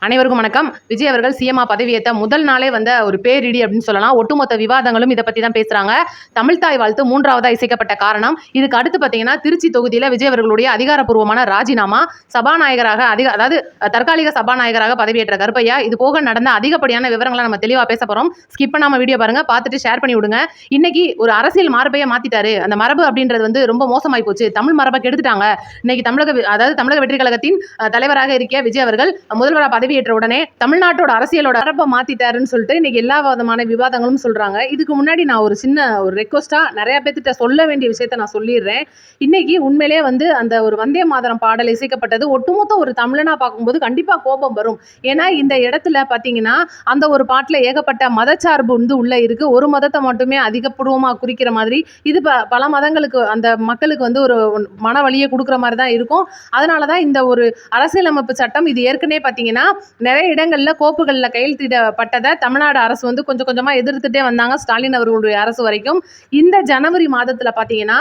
அனைவருக்கும் வணக்கம். விஜய் அவர்கள் சிஎம்ஆ பதவியேற்ற முதல் நாளே வந்த ஒரு பேரிடி அப்படின்னு சொல்லலாம். ஒட்டுமொத்த விவாதங்களும் இதை பற்றி தான் பேசுறாங்க. தமிழ்தாய் வாழ்த்து 3வதா இசைக்கப்பட்ட காரணம். இதுக்கு அடுத்து பார்த்தீங்கன்னா திருச்சி தொகுதியில் விஜய் அவர்களுடைய அதிகாரப்பூர்வமான ராஜினாமா, சபாநாயகராக அதாவது தற்காலிக சபாநாயகராக பதவியேற்ற கருப்பையா, இது போக நடந்த அதிகப்படியான விவரங்களை நம்ம தெளிவாக பேச போறோம். ஸ்கிப் பண்ணாம வீடியோ பாருங்க, பார்த்துட்டு ஷேர் பண்ணி விடுங்க. இன்னைக்கு ஒரு அரசியல் மரபையை மாத்திட்டாரு. அந்த மரபு அப்படின்றது ரொம்ப மோசமாய் போச்சு. தமிழ் மரபை கெடுத்துட்டாங்க. இன்னைக்கு தமிழக வெற்றி கழகத்தின் தலைவராக இருக்க விஜய் அவர்கள் முதல்வராக பதவியேற்ற உடனே தமிழ்நாட்டோட அரசியலோட மரபை மாத்திட்டாருன்னு சொல்லிட்டு இன்னைக்கு எல்லா விதமான விவாதங்களும் சொல்றாங்க. இதுக்கு முன்னாடி நான் ஒரு சின்ன ரெக்வஸ்டா நிறைய பேர்த்திட்ட சொல்ல வேண்டிய விஷயத்த நான் சொல்லிடுறேன். இன்னைக்கு உண்மையிலே அந்த ஒரு வந்தே மாதரம் பாடல் இசைக்கப்பட்டது ஒட்டுமொத்த ஒரு தமிழனா பார்க்கும்போது கண்டிப்பா கோபம் வரும். ஏன்னா இந்த இடத்துல பாத்தீங்கன்னா அந்த ஒரு பாட்டுல ஏகப்பட்ட மதச்சார்பு உள்ள இருக்கு. ஒரு மதத்தை மட்டுமே அதிகப்பூர்வமா குறிக்கிற மாதிரி இது பல மதங்களுக்கு அந்த மக்களுக்கு ஒரு மன வலியை கொடுக்குற மாதிரி தான் இருக்கும். அதனாலதான் இந்த ஒரு அரசியலமைப்பு சட்டம் இது ஏற்கனவே பாத்தீங்கன்னா நிறைய இடங்கள்ல கோப்புகளில் கையெழுத்திடப்பட்டதை தமிழ்நாடு அரசு கொஞ்சம் கொஞ்சமா எதிர்த்துட்டே வந்தாங்க. ஸ்டாலின் அவர்களுடைய அரசு வரைக்கும். இந்த ஜனவரி மாதத்துல பாத்தீங்கன்னா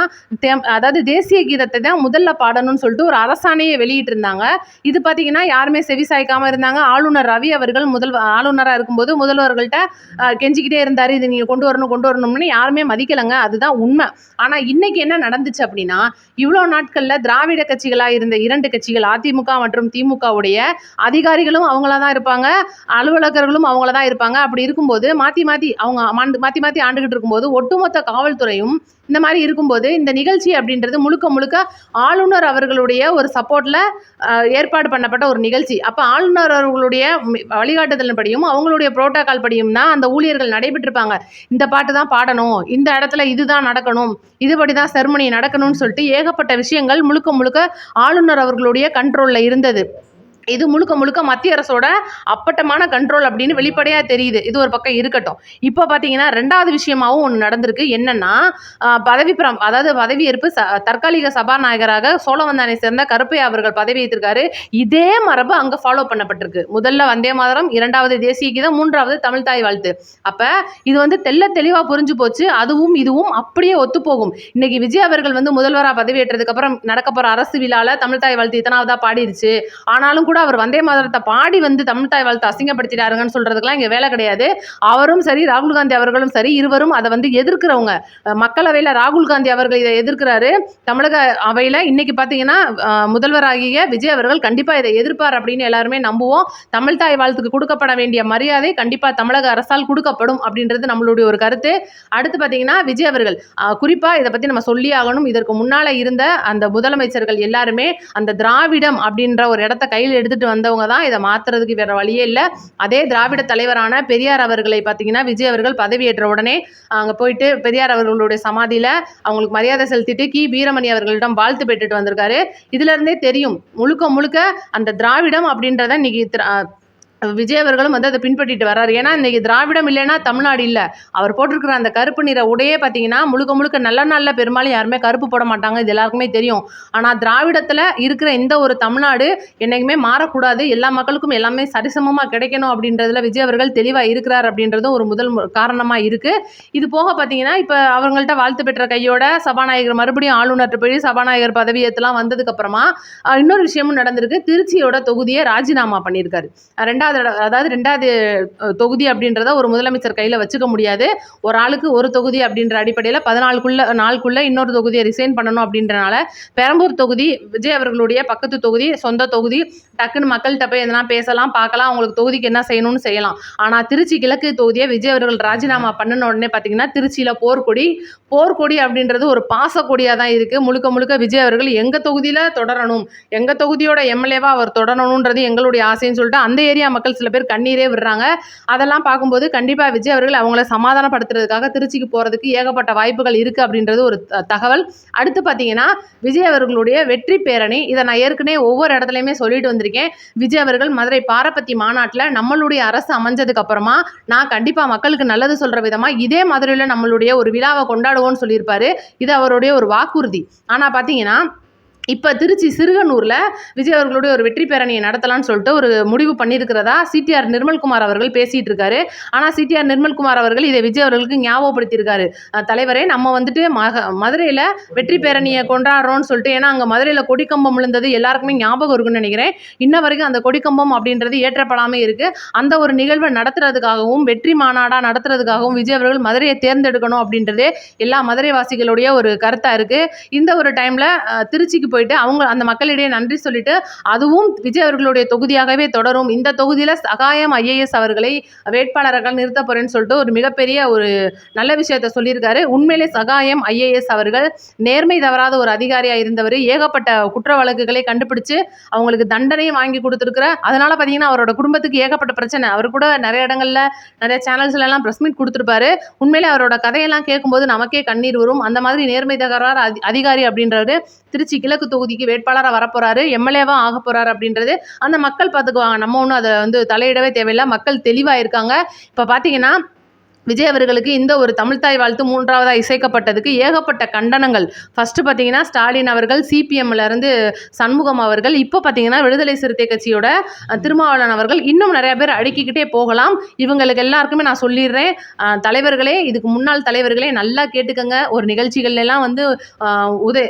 அதாவது தேசிய கீதத்தை தான் முதல்ல பாடணும்னு சொல்லிட்டு ஒரு அரசாணையை வெளியிட்டு இருந்தாங்க. இது பாத்தீங்கன்னா யாருமே செவி சாய்க்காம இருந்தாங்க. ஆளுநர் ரவி அவர்கள் ஆளுநரா இருக்கும்போது முதல்வர்கள்ட்ட கெஞ்சிக்கிட்டே இருந்தாரு, இது நீங்க கொண்டு வரணும்னு. யாருமே மதிக்கலங்க. அதுதான் உண்மை. ஆனா இன்னைக்கு என்ன நடந்துச்சு அப்படின்னா, இவ்வளவு நாட்கள்ல திராவிட கட்சிகளா இருந்த 2 கட்சிகள் அதிமுக மற்றும் திமுகவுடைய அதிகாரிகளும் அவங்களா தான் இருப்பாங்க, அலுவலகர்களும் அவங்கள தான் இருப்பாங்க. அப்படி இருக்கும்போது மாத்தி மாத்தி ஆண்டுகிட்டு இருக்கும்போது ஒட்டுமொத்த காவல்துறையும் இந்த மாதிரி இருக்கும்போது இந்த நிகழ்ச்சி அப்படின்றது முழுக்க முழுக்க ஆளுநர் அவர்களுடைய ஒரு சப்போர்ட்ல ஏற்பாடு பண்ணப்பட்ட ஒரு நிகழ்ச்சி. அப்ப ஆளுநர் அவர்களுடைய வழிகாட்டுதலின்படியும் அவங்களுடைய புரோட்டோகால் படியும் தான் அந்த ஊழியர்கள் நடைபெற்றிருப்பாங்க. இந்த பாட்டு தான் பாடணும், இந்த இடத்துல இதுதான் நடக்கணும், இதுபடிதான் செர்மனி நடக்கணும்னு சொல்லிட்டு ஏகப்பட்ட விஷயங்கள் முழுக்க முழுக்க ஆளுநர் அவர்களுடைய கண்ட்ரோல்ல இருந்தது. இது முழுக்க முழுக்க மத்திய அரசோட அப்பட்டமான கண்ட்ரோல் அப்படின்னு வெளிப்படையா தெரியுது. இது ஒரு பக்கம் இருக்கட்டும். இப்போ பார்த்தீங்கன்னா 2வது விஷயமாவும் ஒன்று நடந்திருக்கு. என்னன்னா பதவியேற்பு தற்காலிக சபாநாயகராக சோழவந்தானை சேர்ந்த கருப்பையா அவர்கள் பதவியேற்றிருக்காரு. இதே மரபு அங்கே ஃபாலோ பண்ணப்பட்டிருக்கு. முதல்ல வந்தே மாதரம், 2வது தேசிய கீதம், 3வது தமிழ்தாய் வாழ்த்து. அப்ப இது தெல்ல தெளிவா புரிஞ்சு போச்சு. அதுவும் இதுவும் அப்படியே ஒத்துப்போகும். இன்னைக்கு விஜய் அவர்கள் முதல்வராக பதவியேற்றதுக்கு அப்புறம் நடக்க போற அரசு விழால தமிழ்தாய் வாழ்த்து இத்தனாவதா பாடிருச்சு. ஆனாலும் கூட அவர் வந்தே மாதரத்தை பாடி தமிழ்தாய் வாழ்த்து அசிங்கப்படுத்திட்டாருங்கன்னு சொல்றதுக்கெல்லாம் இங்க வேலை கிடையாது. அவரும் சரி, ராகுல் காந்தி அவர்களும் சரி, இருவரும் அதை எதிர்க்கிறவங்க. மக்களவையில ராகுல் காந்தி அவர்கள் இதை எதிர்க்கிறாரு. தமிழக அவையில இன்னைக்கு பாத்தீங்கன்னா முதல்வராகிய விஜய் அவர்கள் கண்டிப்பா இதை எதிர்ப்பார் அப்படின்னு எல்லாருமே நம்புவோம். தமிழ்தாய் வாழ்த்துக்கு கொடுக்கப்பட வேண்டிய மரியாதை கண்டிப்பா தமிழக அரசால் கொடுக்கப்படும் அப்படின்றது நம்மளுடைய ஒரு கருத்து. அடுத்து பாத்தீங்கன்னா விஜய் அவர்கள் குறிப்பா இதை பத்தி நம்ம சொல்லி ஆகணும். இதற்கு முன்னால இருந்த அந்த முதலமைச்சர்கள் எல்லாருமே அந்த திராவிடம் அப்படின்ற ஒரு இடத்த கையில் எடுத்துட்டு வந்தவங்க தான். இதை மாத்துறதுக்கு வேற வழியே இல்லை. அதே திராவிட தலைவரான பெரியார் அவர்களை பார்த்தீங்கன்னா விஜய் அவர்கள் பதவியேற்ற உடனே அங்கே போயிட்டு பெரியார் அவர்களுடைய சமாதியில் அவங்களுக்கு மரியாதை செலுத்திட்டு வீரமணி அவர்களிடம் வாழ்த்து பெற்றுட்டு வந்திருக்காரு. இதுல இருந்தே தெரியும் முழுக்க முழுக்க அந்த திராவிடம் அப்படின்றத இன்னைக்கு விஜய் அவர்களும் அதை பின்பற்றிட்டு வர்றாரு. ஏன்னா இன்னைக்கு திராவிடம் இல்லைன்னா தமிழ்நாடு இல்லை. அவர் போட்டிருக்கிற அந்த கருப்பு நிற உடையே பார்த்தீங்கன்னா முழுக்க முழுக்க நல்ல நாளில் பெரும்பாலும் யாருமே கருப்பு போட மாட்டாங்க. இது எல்லாருக்குமே தெரியும். ஆனால் திராவிடத்தில் இருக்கிற இந்த ஒரு தமிழ்நாடு என்னைக்குமே மாறக்கூடாது, எல்லா மக்களுக்கும் எல்லாமே சரிசமமாக கிடைக்கணும் அப்படின்றதுல விஜய் அவர்கள் தெளிவாக இருக்கிறார் அப்படின்றதும் ஒரு முதல் காரணமாக இருக்கு. இது போக பார்த்தீங்கன்னா இப்போ அவங்கள்ட்ட வாழ்த்து பெற்ற கையோட சபாநாயகர் மறுபடியும் ஆளுநர் போய் சபாநாயகர் பதவியேற்றலாம் வந்ததுக்கு அப்புறமா இன்னொரு விஷயமும் நடந்திருக்கு. திருச்சியோட தொகுதியை ராஜினாமா பண்ணியிருக்காரு. 2வது தொகுதி அப்படின்றத ஒரு முதலமைச்சர் கையில் வச்சுக்க முடியாது. ஒரு ஆளுக்கு ஒரு தொகுதி அப்படின்ற அடிப்படையில் 14 நாளுக்குள்ள இன்னொரு தொகுதியை ரிசைன் பண்ணணும் அப்படின்றனால பெரம்பூர் தொகுதி விஜய் அவர்களுடைய பக்கத்து தொகுதி, சொந்த தொகுதி, டக்குன்னு மக்கள்கிட்ட போய் எதனா பேசலாம், பார்க்கலாம், அவங்களுக்கு தொகுதிக்கு என்ன செய்யணும்னு செய்யலாம். ஆனால் திருச்சி கிழக்கு தொகுதியை விஜய் அவர்கள் ராஜினாமா பண்ணின உடனே பார்த்தீங்கன்னா திருச்சியில் போர்க்கொடி அப்படின்றது ஒரு பாசக்கொடியாக தான் இருக்குது. முழுக்க முழுக்க விஜய் அவர்கள் எங்கள் தொகுதியில் தொடரணும், எங்கள் தொகுதியோட எம்எல்ஏவா அவர் தொடரணுன்றது எங்களுடைய ஆசைன்னு சொல்லிட்டு அந்த ஏரியா மக்கள் சில பேர் கண்ணீரே விடுறாங்க. அதெல்லாம் பார்க்கும்போது கண்டிப்பாக விஜய் அவர்கள் அவங்கள சமாதானப்படுத்துறதுக்காக திருச்சிக்கு போகிறதுக்கு ஏகப்பட்ட வாய்ப்புகள் இருக்குது அப்படின்றது ஒரு தகவல். அடுத்து பார்த்தீங்கன்னா விஜய் அவர்களுடைய வெற்றி பேரணி, இதை நான் ஏற்கனவே ஒவ்வொரு இடத்துலையுமே சொல்லிட்டு வந்திருக்கேன். விஜய் அவர்கள் மதுரை பாரப்பத்தி மாநாட்டில் நம்மளுடைய அரசு அமைஞ்சதுக்கு அப்புறமா நான் கண்டிப்பாக மக்களுக்கு நல்லது சொல்கிற விதமாக இதே மதுரையில் நம்மளுடைய ஒரு விழாவை கொண்டாடுவோம்னு சொல்லியிருப்பாரு. இது அவருடைய ஒரு வாக்குறுதி. ஆனால் பார்த்தீங்கன்னா இப்போ திருச்சி சிறுகனூரில் விஜய் அவர்களுடைய ஒரு வெற்றி பேரணியை நடத்தலாம்னு சொல்லிட்டு ஒரு முடிவு பண்ணியிருக்கிறதா சிடிஆர் நிர்மல்குமார் அவர்கள் பேசிகிட்டு இருக்காரு. ஆனால் சிடிஆர் நிர்மல்குமார் அவர்கள் இதை விஜய் அவர்களுக்கு ஞாபகப்படுத்தியிருக்காரு. தலைவரே, நம்ம வந்துட்டு மதுரையில் வெற்றி பேரணியை கொண்டாடுறோம்னு சொல்லிட்டு, ஏன்னா அங்கே மதுரையில் கொடிக்கம்பம் விழுந்தது எல்லாருக்குமே ஞாபகம் இருக்குன்னு நினைக்கிறேன். இன்ன வரைக்கும் அந்த கொடிக்கம்பம் அப்படின்றது ஏற்றப்படாமல் இருக்குது. அந்த ஒரு நிகழ்வை நடத்துறதுக்காகவும் வெற்றி மாநாடாக நடத்துறதுக்காகவும் விஜய் அவர்கள் மதுரையை தேர்ந்தெடுக்கணும் அப்படின்றது எல்லா மதுரைவாசிகளுடைய ஒரு கருத்தாக இருக்குது. இந்த ஒரு டைமில் திருச்சிக்கு போயிட்டு அவங்க அந்த மக்களிடையே நன்றி சொல்லிட்டு, அதுவும் விஜய் அவர்களுடைய தொகுதியாகவே தொடரும். இந்த தொகுதியில் சகாயம் IAS அவர்களை வேட்பாளர்கள் நிறுத்த போறேன்னு சொல்லிட்டு ஒரு மிகப்பெரிய ஒரு நல்ல விஷயத்த சொல்லியிருக்காரு. உண்மையிலே சகாயம் IAS அவர்கள் நேர்மை தவறாத ஒரு அதிகாரியாக இருந்தவர். ஏகப்பட்ட குற்ற வழக்குகளை கண்டுபிடிச்சு அவங்களுக்கு தண்டனையும் வாங்கி கொடுத்துருக்குற. அதனால பார்த்தீங்கன்னா அவரோட குடும்பத்துக்கு ஏகப்பட்ட பிரச்சனை. அவர் கூட நிறைய இடங்கள்ல நிறைய சேனல்ஸ்ல எல்லாம் ப்ரெஸ் மீட் கொடுத்துருப்பாரு. உண்மையிலே அவரோட கதையெல்லாம் கேட்கும்போது நமக்கே கண்ணீர் வரும். அந்த மாதிரி நேர்மை தகராறு அதிகாரி அப்படின்றது திருச்சி கிழக்கு தொகுதிக்கு வேட்பாளராக வரப்போறாரு, எம்எல்ஏவாக ஆக போறாரு அப்படின்றது அந்த மக்கள் பார்த்துக்குவாங்க. நம்ம ஒன்றும் அதை வந்து தலையிடவே தேவையில்லை. மக்கள் தெளிவாக இருக்காங்க. இப்போ பார்த்தீங்கன்னா விஜய் அவர்களுக்கு இந்த ஒரு தமிழ்த்தாய் வாழ்த்து 3ஆவதாக இசைக்கப்பட்டதுக்கு ஏகப்பட்ட கண்டனங்கள். ஃபஸ்ட்டு பார்த்தீங்கன்னா ஸ்டாலின் அவர்கள், CPMலேருந்து சண்முகம் அவர்கள், இப்போ பார்த்தீங்கன்னா விடுதலை சிறுத்தை கட்சியோட திருமாவளவன் அவர்கள், இன்னும் நிறையா பேர் அடுக்கிக்கிட்டே போகலாம். இவங்களுக்கு எல்லாருக்குமே நான் சொல்லிடுறேன், தலைவர்களே, இதுக்கு முன்னாள் தலைவர்களே நல்லா கேட்டுக்கங்க. ஒரு நிகழ்ச்சிகள்லாம் வந்து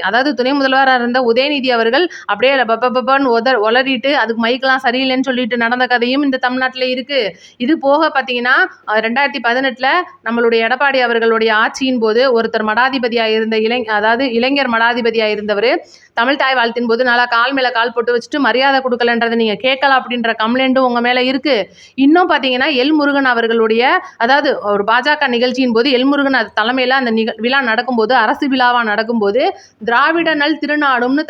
அதாவது துணை முதல்வராக இருந்த உதயநிதி அவர்கள் அப்படியே பப்பன்னு ஒளரிட்டு அதுக்கு மைக்கெல்லாம் சரியில்லைன்னு சொல்லிட்டு நடந்த கதையும் இந்த தமிழ்நாட்டில் இருக்குது. இது போக பார்த்தீங்கன்னா 2018 நம்மளுடைய எடப்பாடி அவர்களுடைய ஆட்சியின் போது ஒருத்தர் மடாதிபதியாக இருந்த அதாவது இளைஞர் மடாதிபதியாக இருந்தவர் தமிழ் தாய் வாழ்த்தின் போது நல்லா கால் மேலே கால் போட்டு வச்சுட்டு மரியாதை கொடுக்கலன்றதை நீங்கள் கேட்கலாம் அப்படின்ற கம்ப்ளைண்ட்டும் உங்கள் மேலே இருக்குது. இன்னும் பார்த்தீங்கன்னா எல்முருகன் அவர்களுடைய, அதாவது ஒரு பாஜக நிகழ்ச்சியின் போது எல்முருகன் தலைமையில் அந்த விழா நடக்கும்போது, அரசு விழாவாக நடக்கும்போது திராவிட நல் திருநாடும்னு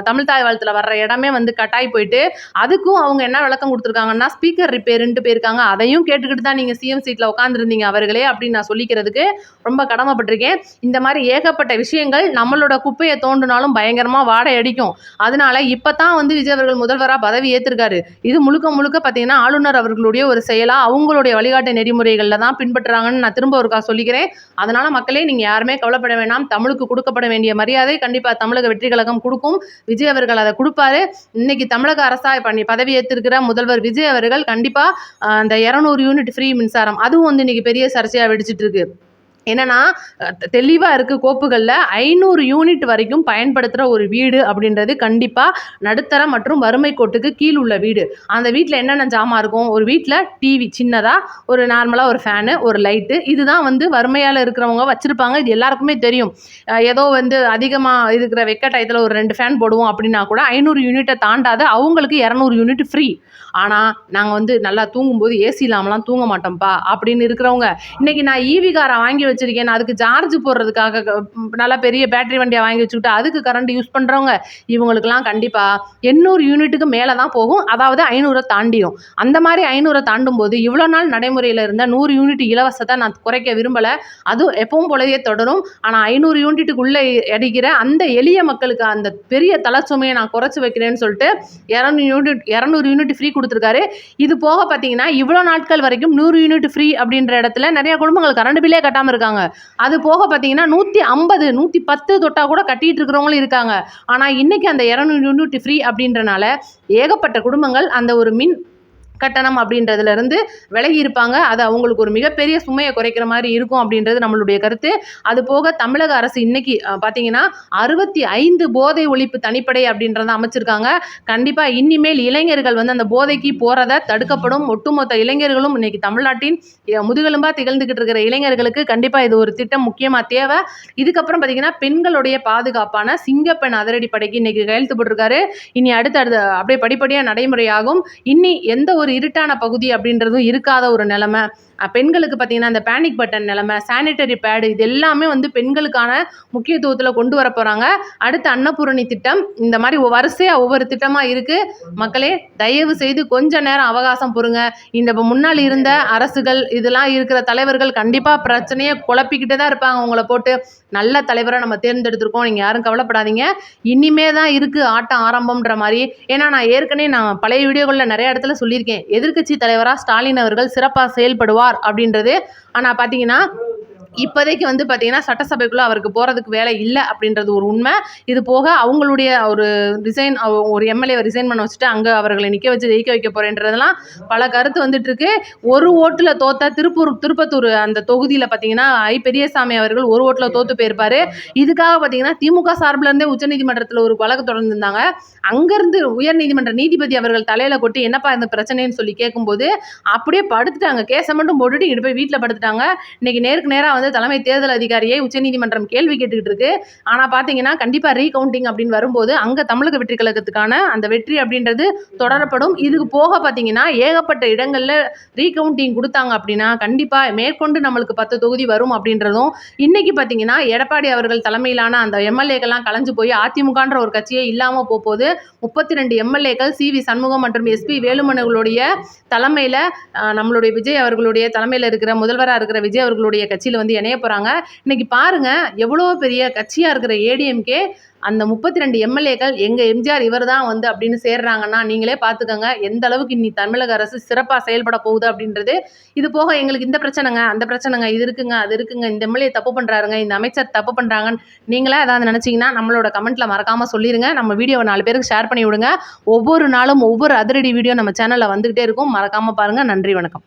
தமிழ் தாய் வாழ்த்தில் வர்ற இடமே வந்து கட்டாய் போயிட்டு, அதுக்கும் அவங்க என்ன விளக்கம் கொடுத்துருக்காங்கன்னா ஸ்பீக்கர் ரிப்பேருன்ட்டு போயிருக்காங்க. அதையும் கேட்டுக்கிட்டு தான் நீங்கள் CM சீட்டில் உட்காந்துருந்தீங்க அவர்களே அப்படின்னு நான் சொல்லிக்கிறதுக்கு ரொம்ப கடமைப்பட்டிருக்கேன். இந்த மாதிரி ஏகப்பட்ட விஷயங்கள் நம்மளோட குப்பையை தோண்டினாலும் பயங்கரமாக வாடை அடிக்கும். அதனால இப்போ தான் வந்து விஜய் அவர்கள் முதல்வராக பதவி ஏற்றிருக்காரு. இது முழுக்க முழுக்க பார்த்தீங்கன்னா ஆளுநர் அவர்களுடைய ஒரு செயலாக அவங்களுடைய வழிகாட்டு நெறிமுறைகளில் தான் பின்பற்றுறாங்கன்னு நான் திரும்ப ஒருக்கா சொல்லிக்கிறேன். அதனால மக்களே, நீங்கள் யாருமே கவலைப்பட வேண்டாம். தமிழுக்கு கொடுக்கப்பட வேண்டிய மரியாதை கண்டிப்பாக தமிழக வெற்றி கழகம் கொடுக்கும். விஜய் அவர்கள் அதை கொடுப்பாரு. இன்னைக்கு தமிழக அரசாக பதவி ஏற்றிருக்கிற முதல்வர் விஜய் அவர்கள் கண்டிப்பாக அந்த 200 யூனிட் ஃப்ரீ மின்சாரம், அதுவும் வந்து இன்னைக்கு பெரிய சர்ச்சையாக வெடிச்சிட்டு இருக்கு. என்னன்னா தெளிவாக இருக்குது கோப்புகளில் 500 யூனிட் வரைக்கும் பயன்படுத்துகிற ஒரு வீடு அப்படின்றது கண்டிப்பாக நடுத்தர மற்றும் வறுமை கோட்டுக்கு கீழ் உள்ள வீடு. அந்த வீட்டில் என்னென்ன ஜாமான் இருக்கும்? ஒரு வீட்டில் டிவி சின்னதாக, ஒரு நார்மலாக ஒரு ஃபேனு, ஒரு லைட்டு, இதுதான் வந்து வறுமையால் இருக்கிறவங்க வச்சுருப்பாங்க. இது எல்லாருக்குமே தெரியும். ஏதோ வந்து அதிகமாக இருக்கிற வெக்க டயத்தில் ஒரு 2 ஃபேன் போடுவோம் அப்படின்னா கூட 500 யூனிட்டை தாண்டாத அவங்களுக்கு 200 யூனிட் ஃப்ரீ. ஆனால் நாங்கள் வந்து நல்லா தூங்கும்போது ஏசி இல்லாமலாம் தூங்க மாட்டோம்ப்பா அப்படின்னு இருக்கிறவங்க, இன்றைக்கி நான் EV காரை வாங்கி வச்சுருக்கேன், அதுக்கு சார்ஜ் போடுறதுக்காக நல்லா பெரிய பேட்டரி வண்டியை வாங்கி வச்சுக்கிட்டு அதுக்கு கரண்ட் யூஸ் பண்ணுறவங்க, இவங்களுக்கெல்லாம் கண்டிப்பாக 800 யூனிட்டுக்கு மேலே தான் போகும். அதாவது 500 தாண்டிடும். அந்த மாதிரி 500 தாண்டும் போது இவ்வளோ நாள் நடைமுறையில் இருந்த 100 யூனிட் இலவசத்தை நான் குறைக்க விரும்பலை. அதுவும் எப்பவும் போலவே தொடரும். ஆனால் 500 யூனிட்டுக்குள்ளே அடிக்கிற அந்த எளிய மக்களுக்கு அந்த பெரிய தலச்சுமையை நான் குறைச்சி வைக்கிறேன்னு சொல்லிட்டு 200 யூனிட் ஃப்ரீ கொடுத்துருக்காரு. இது போக பார்த்தீங்கன்னா இவ்வளோ நாட்கள் வரைக்கும் 100 யூனிட் ஃப்ரீ அப்படின்ற இடத்துல நிறைய குடும்பங்கள் கரண்ட் பில்லே கட்டாமல் இருக்காங்க. அது போக பார்த்தீங்கன்னா 150 110 தொட்டா கூட கட்டிட்டு இருக்கிறவங்களும் இருக்காங்க. ஆனால் இன்னைக்கு அந்த 200 யூனிட் ஃப்ரீ அப்படின்றனால ஏகப்பட்ட குடும்பங்கள் அந்த ஒரு மின் கட்டணம் அப்படின்றதுலேருந்து விலகி இருப்பாங்க. அது அவங்களுக்கு ஒரு மிகப்பெரிய சுமையை குறைக்கிற மாதிரி இருக்கும் அப்படின்றது நம்மளுடைய கருத்து. அது போக தமிழக அரசு இன்னைக்கு பார்த்தீங்கன்னா 65 போதை ஒழிப்பு தனிப்படை அப்படின்றத அமைச்சிருக்காங்க. கண்டிப்பாக இனிமேல் இளைஞர்கள் வந்து அந்த போதைக்கு போகிறத தடுக்கப்படும். ஒட்டுமொத்த இளைஞர்களும் இன்னைக்கு தமிழ்நாட்டின் முதுகெலும்பாக திகழ்ந்துக்கிட்டு இருக்கிற இளைஞர்களுக்கு கண்டிப்பாக இது ஒரு திட்டம் முக்கியமாக தேவை. இதுக்கப்புறம் பார்த்தீங்கன்னா பெண்களுடைய பாதுகாப்பான சிங்கப்பெண் அதிரடிப்படைக்கு இன்னைக்கு கையெழுத்து போட்டிருக்காரு. இனி அடுத்தடுத்து அப்படியே படிப்படியாக நடைமுறையாகும். இனி எந்த ஒரு இருட்டான பகுதி அப்படின்றதும் இருக்காத ஒரு நிலைமை. பெண்களுக்கு பார்த்தீங்கன்னா அந்த பேனிக் பட்டன் நிலைமை, சானிட்டரி பேடு, இது எல்லாமே வந்து பெண்களுக்கான முக்கியத்துவத்தில் கொண்டு வர போகிறாங்க. அடுத்து அன்னபூரணி திட்டம், இந்த மாதிரி வரிசையாக ஒவ்வொரு திட்டமாக இருக்குது. மக்களே, தயவு செய்து கொஞ்ச நேரம் அவகாசம் பொறுங்க. இந்த முன்னாள் இருந்த அரசுகள் இதெல்லாம் இருக்கிற தலைவர்கள் கண்டிப்பாக பிரச்சனையை குழப்பிக்கிட்டு தான் இருப்பாங்க. உங்களை போட்டு நல்ல தலைவரை நம்ம தேர்ந்தெடுத்திருக்கோம், நீங்கள் யாரும் கவலைப்படாதீங்க, இனிமே தான் இருக்குது ஆட்டம் ஆரம்பம்ன்ற மாதிரி. ஏன்னா நான் பழைய வீடியோகளில் நிறைய இடத்துல சொல்லியிருக்கேன், எதிர்க்கட்சி தலைவராக ஸ்டாலின் அவர்கள் சிறப்பாக செயல்படுவார் அப்படின்றது. ஆனால் பார்த்தீங்கன்னா இப்போதைக்கு வந்து பார்த்தீங்கன்னா, சட்டசபைக்குள்ள அவருக்கு போறதுக்கு வேலை இல்ல அப்படின்றது ஒரு உண்மை. இது போக அவங்களுடைய ஒரு ஒரு எம்எல்ஏவ ரிசைன் பண்ண வச்சுட்டு, அங்க அவர்களை நிக்க வச்சு ஜெயிக்க வைக்க போறேன்றதெல்லாம் பல கருத்து வந்துட்டுருக்கு. ஒரு ஓட்டுல தோத்தா திருப்பத்தூர் அந்த தொகுதியில பார்த்தீங்கன்னா, பெரியசாமி அவர்கள் ஒரு ஓட்டுல தோத்து போயிருப்பாரு. இதுக்காக பார்த்தீங்கன்னா, திமுக சார்புல இருந்தே உச்சநீதிமன்றத்துல ஒரு வழக்கு தொடர்ந்திருந்தாங்க. அங்கருந்து உயர்நீதிமன்ற நீதிபதி அவர்கள் தலையில கொட்டி, "என்னப்பா இந்த பிரச்சனைன்னு?" சொல்லி கேட்கும்போது, அப்படியே படுத்துட்டாங்க. கேஸ மட்டும் போட்டுட்டு இங்கிட்டு போய் வீட்ல படுத்துட்டாங்க. இன்னைக்கு நேருக்கு நேரா வந்து தலைமை தேர்தல் அதிகாரியை உச்சநீதிமன்றம் கேள்வி கேட்டுக்கிட்டு இருக்கு. ஆனா பார்த்தீங்கன்னா, கண்டிப்பா ரீகவுண்டிங் அப்படின்னு வரும்போது, அங்க தமிழக வெற்றி கழகத்துக்கான அந்த வெற்றி அப்படின்றது தொடரப்படும். இதுக்கு போக பார்த்தீங்கன்னா, ஏகப்பட்ட இடங்கள்ல ரீகவுண்டிங் குடுத்தாங்க அப்படின்னா, கண்டிப்பா மேற்கொண்டு நம்மளுக்கு 10 தொகுதி வரும் அப்படின்றதும், இன்னைக்கு பார்த்தீங்கன்னா, எடப்பாடி அவர்கள் தலைமையிலான அந்த எம்எல்ஏக்கெல்லாம் கலைஞ்சு போய் அதிமுகன்ற ஒரு கட்சியே இல்லாம போப்போது. 32 எம்எல்ஏக்கள் சி.வி. சண்முகம் மற்றும் எஸ்.பி. வேலுமணிகளுடைய தலைமையில நம்மளுடைய விஜய் அவர்களுடைய தலைமையில இருக்கிற முதல்வரா இருக்கிற விஜய் அவர்களுடைய கட்சியில வந்து இணைய போறாங்க. இன்னைக்கு பாருங்க எவ்வளோ பெரிய கட்சியா இருக்கிற ஏடிஎம்கே அந்த 32 எம்எல்ஏக்கள் எங்க எம்ஜிஆர் இவர்தான் வந்து அப்படின்னு சேர்றாங்கன்னா, நீங்களே பார்த்துக்கங்க எந்த அளவுக்கு இன்னி தமிழக அரசு சிறப்பா செயல்பட போகுது அப்படின்றது. இது போக எங்களுக்கு இந்த பிரச்சனைங்க, அந்த பிரச்சனைங்க, இது இருக்குங்க, அது இருக்குங்க, இந்த எம்எல்ஏ தப்பு பண்றாருங்க, இந்த அமைச்சர் தப்பு பண்றாங்கன்னு நீங்களா ஏதாவது நினைச்சீங்கன்னா நம்மளோட கமெண்ட்ல மறக்காம சொல்லிருங்க. நம்ம வீடியோவை 4 பேருக்கு ஷேர் பண்ணி விடுங்க. ஒவ்வொரு நாளும் ஒவ்வொரு அதிரடி வீடியோ நம்ம சேனல்ல வந்துகிட்டே இருக்கும். மறக்காம பாருங்க. நன்றி, வணக்கம்.